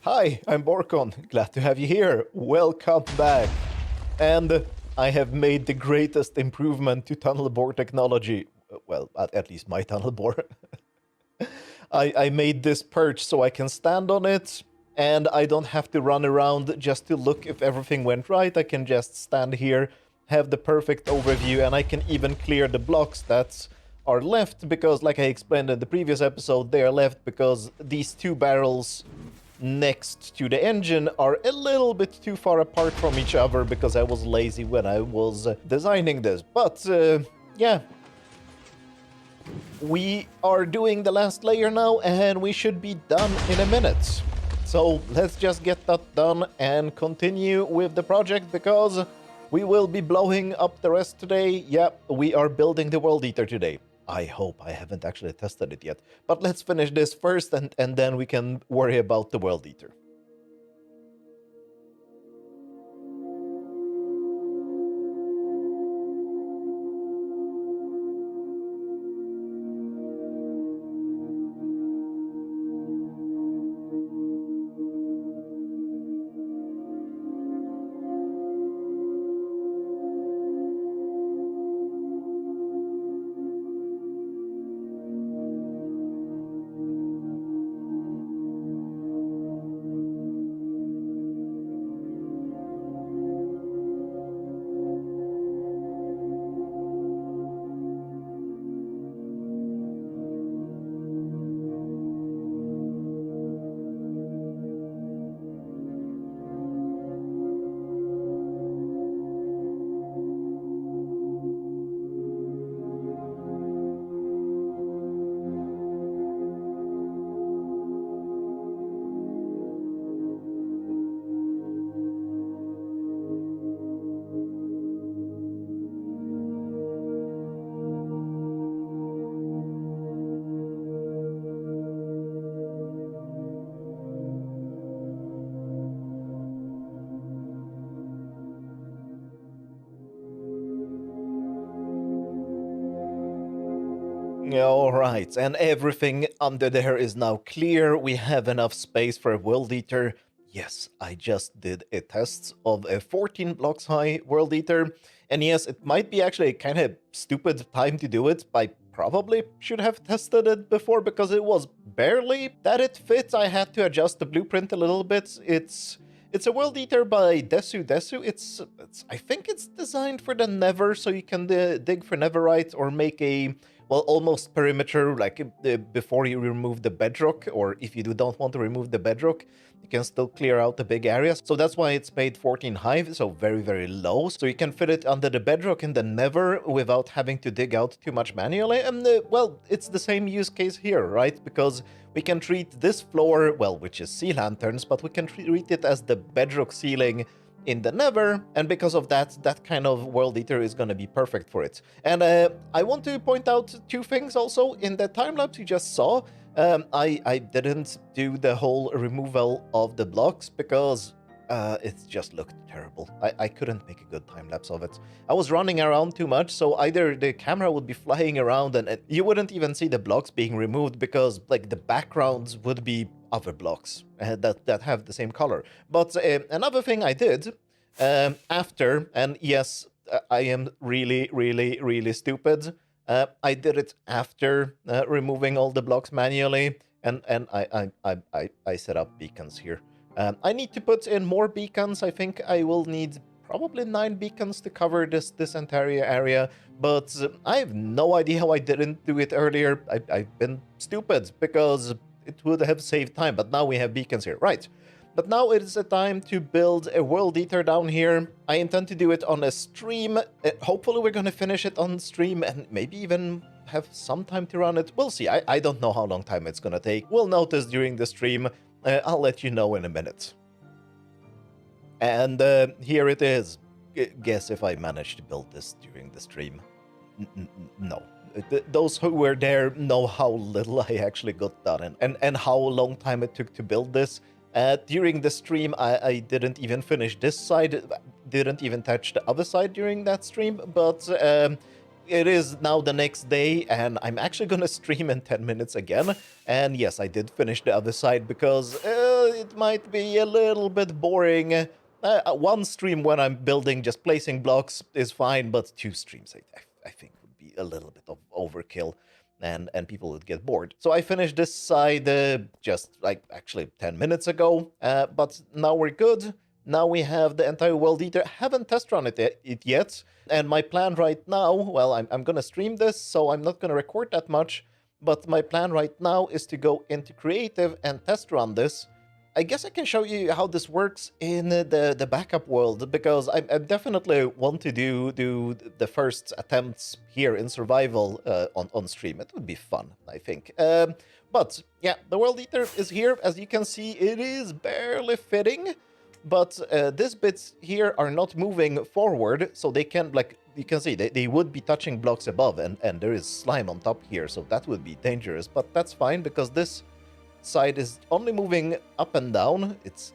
Hi, I'm Borkon. Glad to have you here. Welcome back. And I have made the greatest improvement to tunnel bore technology. Well, at least my tunnel bore. I made this perch so I can stand on it, and I don't have to run around just to look if everything went right. I can just stand here, have the perfect overview, and I can even clear the blocks that are left because, like I explained in the previous episode, they are left because these two barrels next to the engine are a little bit too far apart from each other because I was lazy when I was designing this. But yeah, we are doing the last layer now and we should be done in a minute. So let's just get that done and continue with the project because we will be blowing up the rest today. Yeah, we are building the World Eater today. I hope. I haven't actually tested it yet. But let's finish this first and then we can worry about the World Eater. All right, and everything under there is now clear. We have enough space for a World Eater. Yes, I just did a test of a 14 blocks high World Eater. And yes, it might be actually a kind of stupid time to do it. I probably should have tested it before because it was barely that it fit. I had to adjust the blueprint a little bit. It's a World Eater by Desu Desu. It's I think it's designed for the Nether, so you can dig for Netherite or make a almost perimeter, like before you remove the bedrock, or if you don't want to remove the bedrock, you can still clear out the big areas. So that's why it's made 14 high, so very, very low. So you can fit it under the bedrock in the Nether without having to dig out too much manually. And well, it's the same use case here, right? Because we can treat this floor, well, which is sea lanterns, but we can treat it as the bedrock ceiling in the Nether, and because of that, that kind of World Eater is going to be perfect for it. And I want to point out two things also. In the time-lapse you just saw, I didn't do the whole removal of the blocks because it just looked terrible. I couldn't make a good time-lapse of it. I was running around too much, so either the camera would be flying around and you wouldn't even see the blocks being removed because like the backgrounds would be other blocks that have the same color. But another thing I did after, and yes, I am really, really, really stupid. I did it after removing all the blocks manually, and I set up beacons here. I need to put in more beacons. I think I will need probably 9 beacons to cover this entire area, but I have no idea how I didn't do it earlier. I've been stupid because it would have saved time, but now we have beacons here. Right. But now it is a time to build a World Eater down here. I intend to do it on a stream. Hopefully we're going to finish it on stream and maybe even have some time to run it. We'll see. I don't know how long time it's going to take. We'll notice during the stream. I'll let you know in a minute. And here it is. Guess if I managed to build this during the stream. No. Those who were there know how little I actually got done and how long time it took to build this. During the stream, I didn't even finish this side, didn't even touch the other side during that stream, but it is now the next day, and I'm actually gonna stream in 10 minutes again. And yes, I did finish the other side because it might be a little bit boring. One stream when I'm building, just placing blocks is fine, but 2 streams I think would be a little bit of overkill, and people would get bored. So I finished this side just like actually 10 minutes ago, but now we're good. Now we have the entire world eater. Haven't test run it yet, and my plan right now, well, I'm gonna stream this, so I'm not gonna record that much, but my plan right now is to go into creative and test run this. I guess I can show you how this works in the backup world, because I definitely want to do the first attempts here in survival on stream. It would be fun, I think. But yeah, the world eater is here. As you can see, it is barely fitting, but these bits here are not moving forward, so they can, like, you can see, they would be touching blocks above, and there is slime on top here, so that would be dangerous, but that's fine, because this side is only moving up and down. It's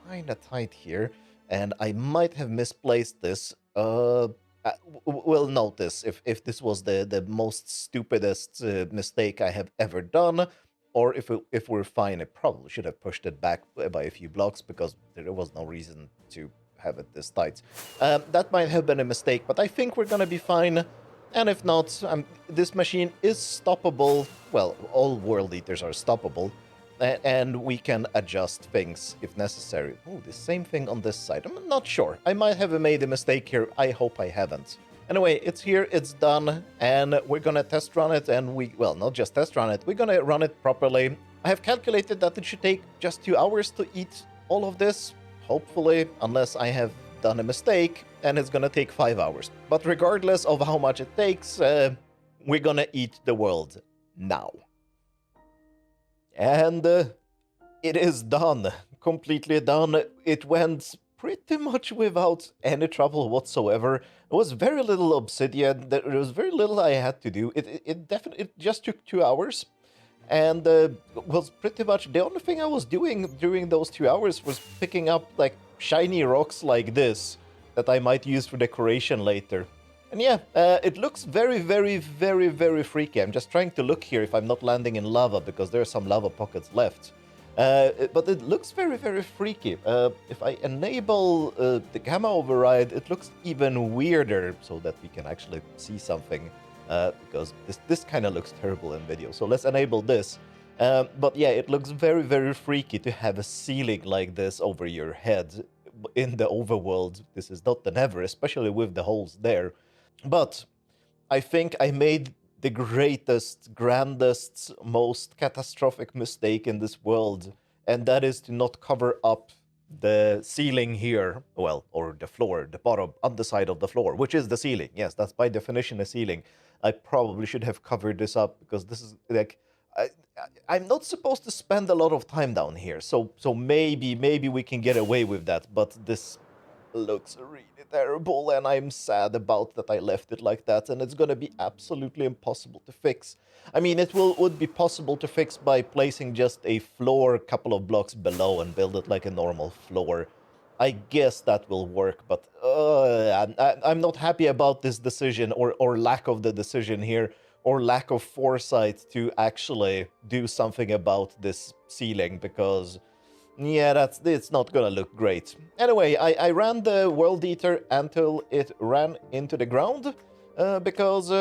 kind of tight here, and I might have misplaced this. We'll notice if this was the most stupidest mistake I have ever done, or if we're fine. I probably should have pushed it back by a few blocks, because there was no reason to have it this tight. That might have been a mistake, but I think we're gonna be fine. And if not, this machine is stoppable. Well, all world eaters are stoppable, and we can adjust things if necessary. Oh, the same thing on this side. I'm not sure. I might have made a mistake here. I hope I haven't. Anyway, it's here, it's done, and we're gonna test run it, and well, not just test run it, we're gonna run it properly. I have calculated that it should take just 2 hours to eat all of this, hopefully, unless I have done a mistake, and it's gonna take 5 hours. But regardless of how much it takes, we're gonna eat the world now. And it is done. Completely done. It went pretty much without any trouble whatsoever. There was very little obsidian. There was very little I had to do. It just took 2 hours. And was pretty much the only thing I was doing during those 2 hours was picking up like shiny rocks like this that I might use for decoration later. And yeah, it looks very, very, very, very freaky. I'm just trying to look here if I'm not landing in lava, because there are some lava pockets left. But it looks very, very freaky. If I enable the gamma override, it looks even weirder, so that we can actually see something, because this kind of looks terrible in video. So let's enable this. But yeah, it looks very, very freaky to have a ceiling like this over your head in the overworld. This is not the Nether, especially with the holes there. But I think I made the greatest, grandest, most catastrophic mistake in this world, and that is to not cover up the ceiling here, well, or the floor, the bottom, underside of the floor, which is the ceiling. Yes, that's by definition a ceiling. I probably should have covered this up, because this is like, I'm not supposed to spend a lot of time down here, so maybe we can get away with that, but this looks really terrible, and I'm sad about that I left it like that, and it's gonna be absolutely impossible to fix. I mean, it would be possible to fix by placing just a floor a couple of blocks below and build it like a normal floor. I guess that will work, but I'm not happy about this decision, or lack of the decision here, or lack of foresight to actually do something about this ceiling, because yeah, it's not gonna look great. Anyway, I ran the World Eater until it ran into the ground, because,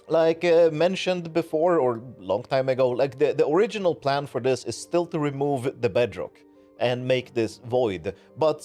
like mentioned before, or long time ago, like the original plan for this is still to remove the bedrock and make this void. But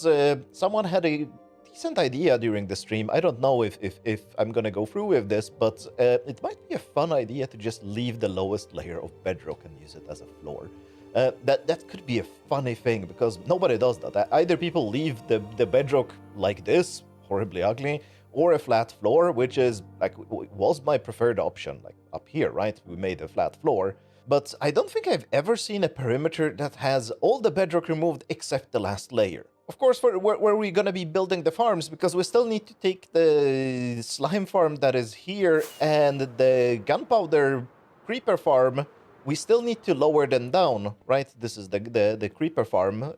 someone had a decent idea during the stream. I don't know if I'm gonna go through with this, but it might be a fun idea to just leave the lowest layer of bedrock and use it as a floor. That could be a funny thing, because nobody does that. Either people leave the bedrock like this, horribly ugly, or a flat floor, which is like was my preferred option, like up here, right? We made a flat floor, but I don't think I've ever seen a perimeter that has all the bedrock removed except the last layer. Of course, where we're gonna be building the farms, because we still need to take the slime farm that is here and the gunpowder creeper farm. We still need to lower them down, right? This is the creeper farm,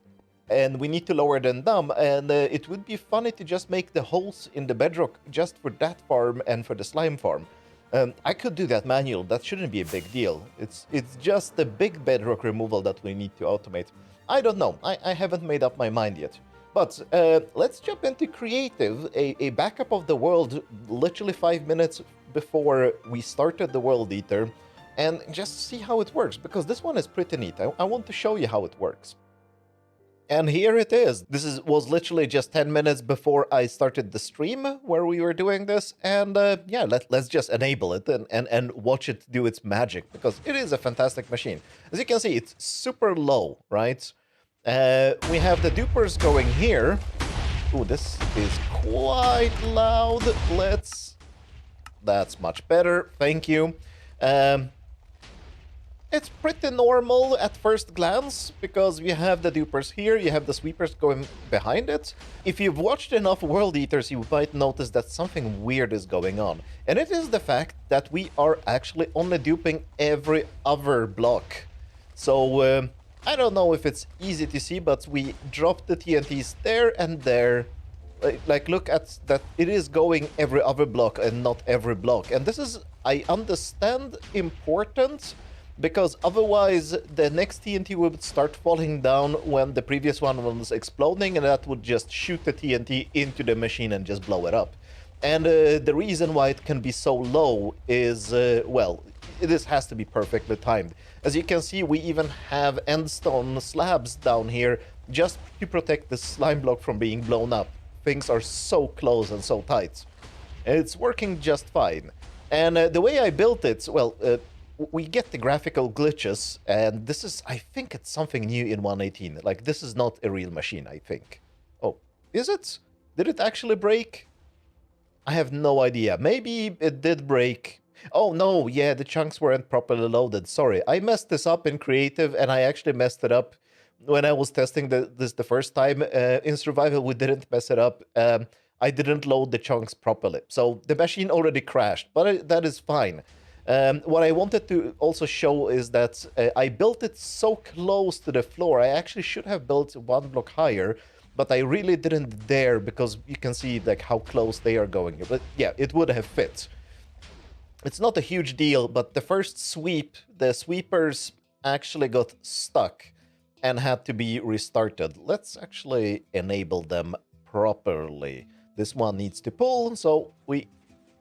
and we need to lower them down, and it would be funny to just make the holes in the bedrock just for that farm and for the slime farm. I could do that manual. That shouldn't be a big deal. It's just the big bedrock removal that we need to automate. I don't know. I haven't made up my mind yet. But let's jump into creative, a backup of the world literally 5 minutes before we started the World Eater, and just see how it works, because this one is pretty neat. I want to show you how it works. And here it is. Was literally just 10 minutes before I started the stream where we were doing this. And yeah, let's just enable it and watch it do its magic, because it is a fantastic machine. As you can see, it's super low, right? We have the dupers going here. Ooh, this is quite loud. That's much better. Thank you. It's pretty normal at first glance, because you have the dupers here, you have the sweepers going behind it. If you've watched enough World Eaters, you might notice that something weird is going on. And it is the fact that we are actually only duping every other block. So, I don't know if it's easy to see, but we dropped the TNTs there and there. Like, look at that, it is going every other block and not every block. And this is, I understand, important, because otherwise the next TNT would start falling down when the previous one was exploding, and that would just shoot the TNT into the machine and just blow it up. And the reason why it can be so low is, well, this has to be perfectly timed. As you can see, we even have endstone slabs down here just to protect the slime block from being blown up. Things are so close and so tight. And it's working just fine. And the way I built it, well, we get the graphical glitches, and this is, I think it's something new in 1.18. Like, this is not a real machine, I think. Oh, is it? Did it actually break? I have no idea. Maybe it did break. Oh, no, yeah, the chunks weren't properly loaded. Sorry, I messed this up in creative, and I actually messed it up when I was testing this the first time. In survival, we didn't mess it up. I didn't load the chunks properly. So the machine already crashed, but that is fine. What I wanted to also show is that I built it so close to the floor. I actually should have built one block higher, but I really didn't dare, because you can see like how close they are going here. But yeah, it would have fit. It's not a huge deal, but the first sweep, the sweepers actually got stuck and had to be restarted. Let's actually enable them properly. This one needs to pull, so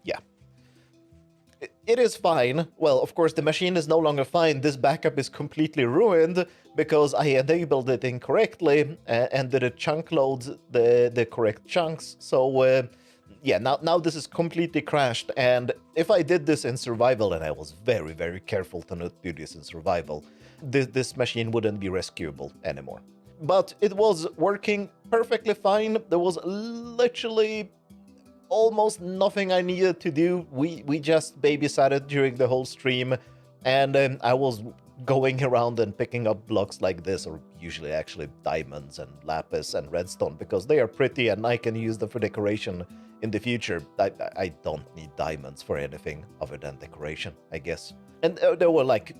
yeah. It is fine. Well, of course, the machine is no longer fine. This backup is completely ruined because I enabled it incorrectly and didn't chunk load the correct chunks. So, yeah, now this is completely crashed. And if I did this in survival, and I was very, very careful to not do this in survival, this machine wouldn't be rescuable anymore. But it was working perfectly fine. There was literally almost nothing I needed to do. We just babysat it during the whole stream, and I was going around and picking up blocks like this, or usually actually diamonds and lapis and redstone, because they are pretty and I can use them for decoration in the future. I don't need diamonds for anything other than decoration, I guess. And there were like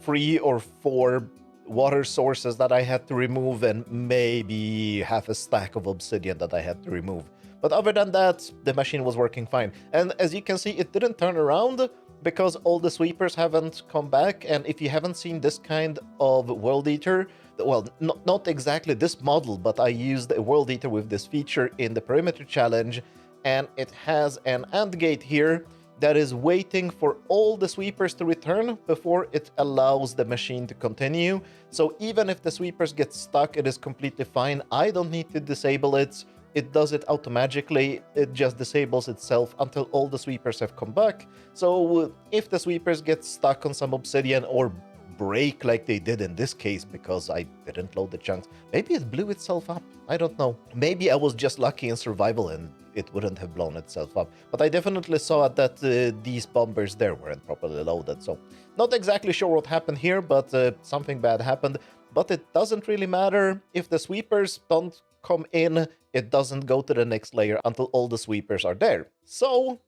3 or 4 water sources that I had to remove, and maybe half a stack of obsidian that I had to remove. But other than that, the machine was working fine. And as you can see, it didn't turn around because all the sweepers haven't come back. And if you haven't seen this kind of World Eater, well, not exactly this model, but I used a World Eater with this feature in the Perimeter Challenge, and it has an AND gate here that is waiting for all the sweepers to return before it allows the machine to continue. So even if the sweepers get stuck, it is completely fine. I don't need to disable it. It does it automatically. It just disables itself until all the sweepers have come back. So if the sweepers get stuck on some obsidian or break like they did in this case because I didn't load the chunks, maybe it blew itself up. I don't know. Maybe I was just lucky in survival and it wouldn't have blown itself up. But I definitely saw that these bombers there weren't properly loaded. So not exactly sure what happened here, but something bad happened. But it doesn't really matter. If the sweepers don't come in, it doesn't go to the next layer until all the sweepers are there. So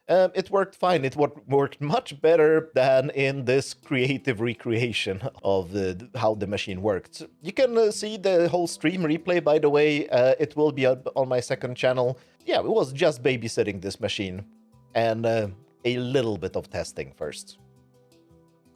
it worked fine. It worked much better than in this creative recreation of how the machine worked. You can see the whole stream replay, by the way. It will be up on my second channel. Yeah, it was just babysitting this machine. And a little bit of testing first.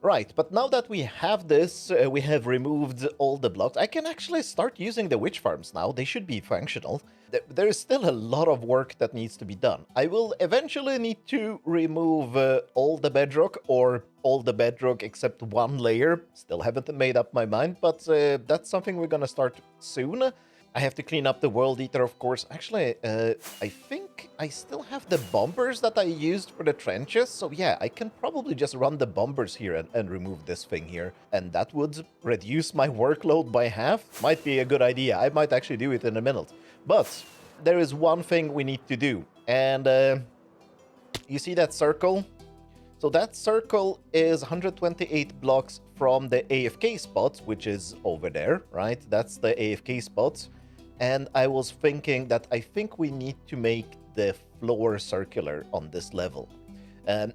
Right, but now that we have this, we have removed all the blocks. I can actually start using the witch farms now. They should be functional. There is still a lot of work that needs to be done. I will eventually need to remove all the bedrock, or all the bedrock except one layer. Still haven't made up my mind, but that's something we're gonna start soon. I have to clean up the World Eater, of course. Actually, I think I still have the bombers that I used for the trenches. So yeah, I can probably just run the bombers here and remove this thing here. And that would reduce my workload by half. Might be a good idea. I might actually do it in a minute. But there is one thing we need to do. And you see that circle? So that circle is 128 blocks from the AFK spot, which is over there, right? That's the AFK spot. And I was thinking that I think we need to make the floor circular on this level. And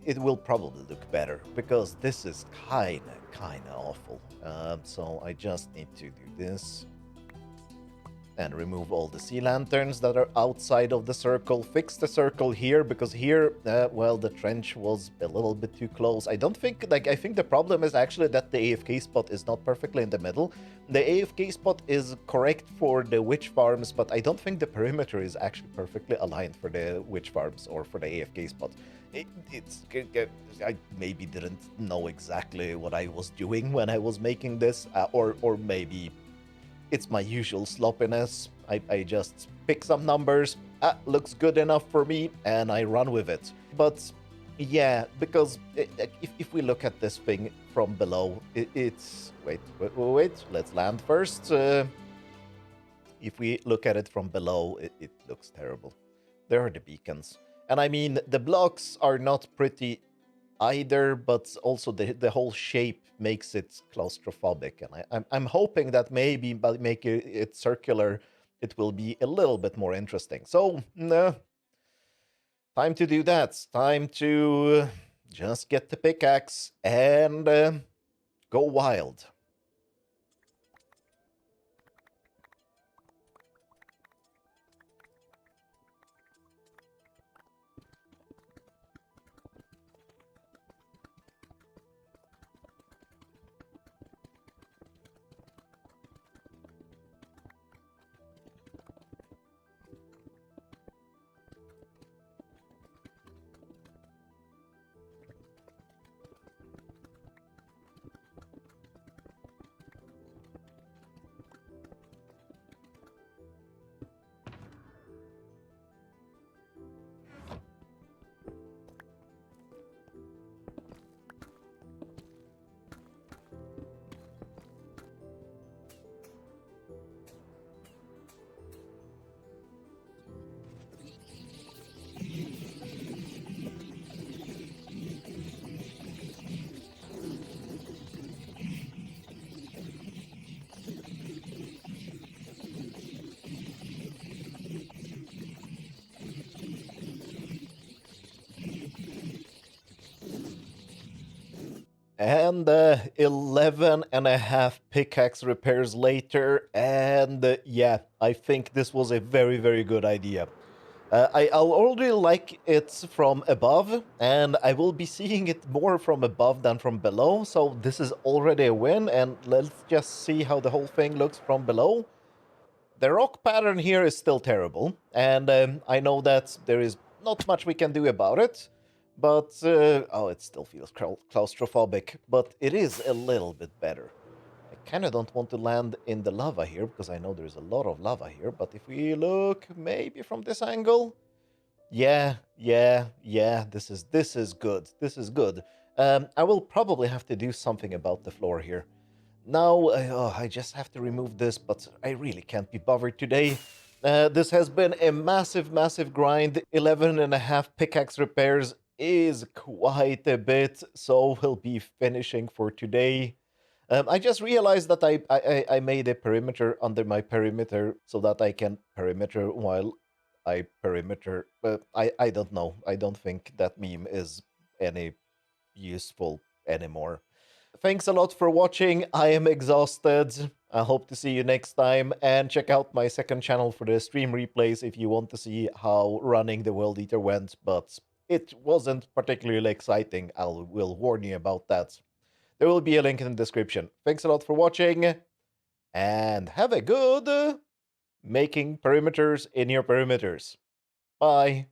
it will probably look better, because this is kinda awful. So I just need to do this. And remove all the sea lanterns that are outside of the circle. Fix the circle here, because here, well, the trench was a little bit too close. I don't think, like, I think the problem is actually that the AFK spot is not perfectly in the middle. The AFK spot is correct for the witch farms, but I don't think the perimeter is actually perfectly aligned for the witch farms or for the AFK spot. I maybe didn't know exactly what I was doing when I was making this, or maybe it's my usual sloppiness. I just pick some numbers, looks good enough for me, and I run with it. But yeah, because if we look at this thing from below, it's... Wait, let's land first. If we look at it from below, it looks terrible. There are the beacons. And I mean, the blocks are not pretty either, but also the whole shape makes it claustrophobic, and I'm hoping that maybe by making it circular, it will be a little bit more interesting. So, time to do that. Time to just get the pickaxe and go wild. And 11 and a half pickaxe repairs later, and yeah, I think this was a very, very good idea. I'll already like it from above, and I will be seeing it more from above than from below, so this is already a win, and let's just see how the whole thing looks from below. The rock pattern here is still terrible, and I know that there is not much we can do about it, but oh, it still feels claustrophobic, but it is a little bit better. I kind of don't want to land in the lava here, because I know there's a lot of lava here, but if we look maybe from this angle, yeah, this is good. This is good. I will probably have to do something about the floor here. Now, I just have to remove this, but I really can't be bothered today. This has been a massive, massive grind. 11 and a half pickaxe repairs is quite a bit, so we'll be finishing for today. I just realized that I made a perimeter under my perimeter so that I can perimeter while I perimeter. I don't know. I don't think that meme is any useful anymore. Thanks a lot for watching. I am exhausted. I hope to see you next time, and check out my second channel for the stream replays if you want to see how running the World Eater went. But it wasn't particularly exciting. I will warn you about that. There will be a link in the description. Thanks a lot for watching, and have a good making perimeters in your perimeters. Bye.